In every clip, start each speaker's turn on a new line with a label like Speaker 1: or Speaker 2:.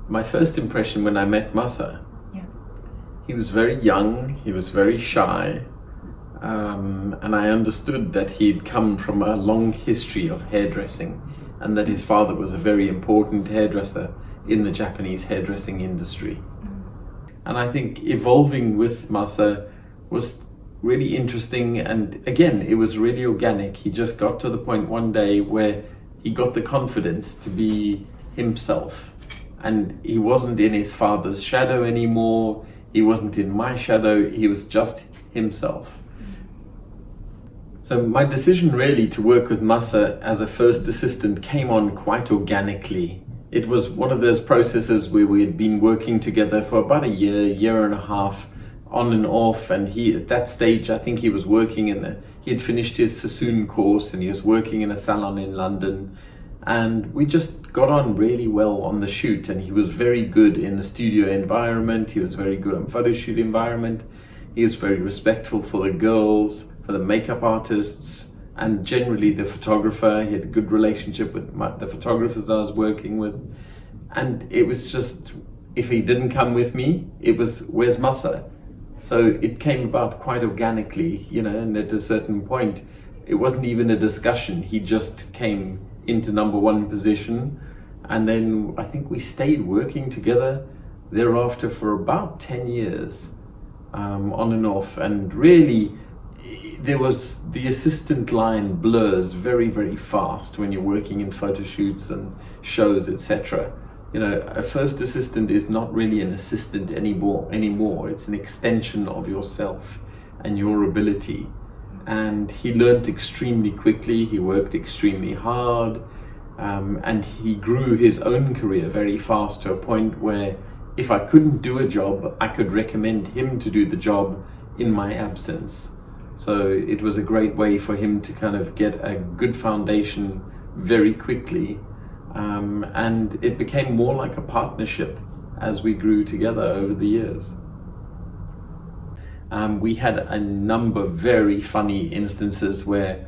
Speaker 1: my first impression when I met Masa,
Speaker 2: Yeah.
Speaker 1: he was very young, he was very shy, and I understood that he'd come from a long history of hairdressing and that his father was a very important hairdresser in the Japanese hairdressing industry. And I think evolving with Masa was really interesting, and again, it was really organic. He just got to the point one day where he got the confidence to be himself, and he wasn't in his father's shadow anymore, he wasn't in my shadow, he was just himself. So my decision really to work with Masa as a first assistant came on quite organically. It was one of those processes where we had been working together for about a year and a half, on and off, and he, at that stage, I think he was working he had finished his Sassoon course and he was working in a salon in London, and we just got on really well on the shoot, and he was very good in the studio environment, he was very good on photo shoot environment, he was very respectful for the girls, for the makeup artists, and generally the photographer. He had a good relationship with the photographers I was working with, and it was just, if he didn't come with me, it was, where's Masa? So it came about quite organically, and at a certain point, it wasn't even a discussion. He just came into number one position, and then I think we stayed working together thereafter for about 10 years, on and off, and really, there was, the assistant line blurs very, very fast when you're working in photo shoots and shows, etc. A first assistant is not really an assistant anymore. It's an extension of yourself and your ability. And he learned extremely quickly, he worked extremely hard, and he grew his own career very fast to a point where if I couldn't do a job, I could recommend him to do the job in my absence. So it was a great way for him to kind of get a good foundation very quickly. And it became more like a partnership as we grew together over the years. We had a number of very funny instances where,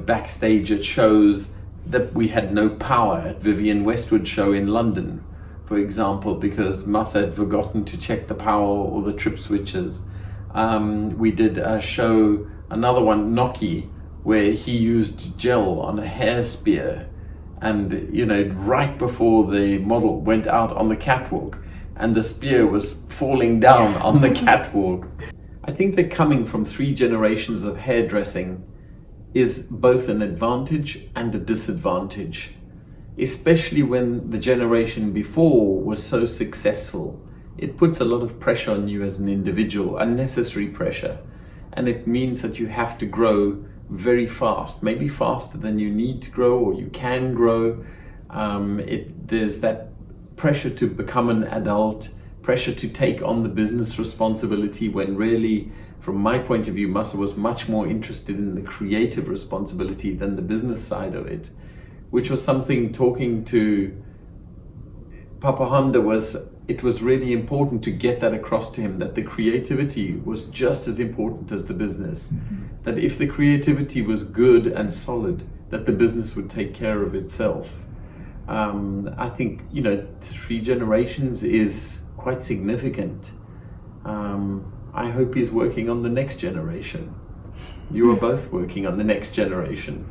Speaker 1: backstage at shows that we had no power at Vivienne Westwood's show in London, for example, because Masa had forgotten to check the power or the trip switches. We did a show, another one, Noki, where he used gel on a hair spear, and right before the model went out on the catwalk, and the spear was falling down on the catwalk. I think that coming from 3 generations of hairdressing is both an advantage and a disadvantage, especially when the generation before was so successful. It puts a lot of pressure on you as an individual, unnecessary pressure, and it means that you have to grow very fast, maybe faster than you need to grow or you can grow. There's that pressure to become an adult, pressure to take on the business responsibility, when really, from my point of view, Masa was much more interested in the creative responsibility than the business side of it, which was something, talking to Papa Honda, it was really important to get that across to him, that the creativity was just as important as the business. That if the creativity was good and solid, that the business would take care of itself. I think, 3 generations is quite significant. I hope he's working on the next generation. You are both working on the next generation.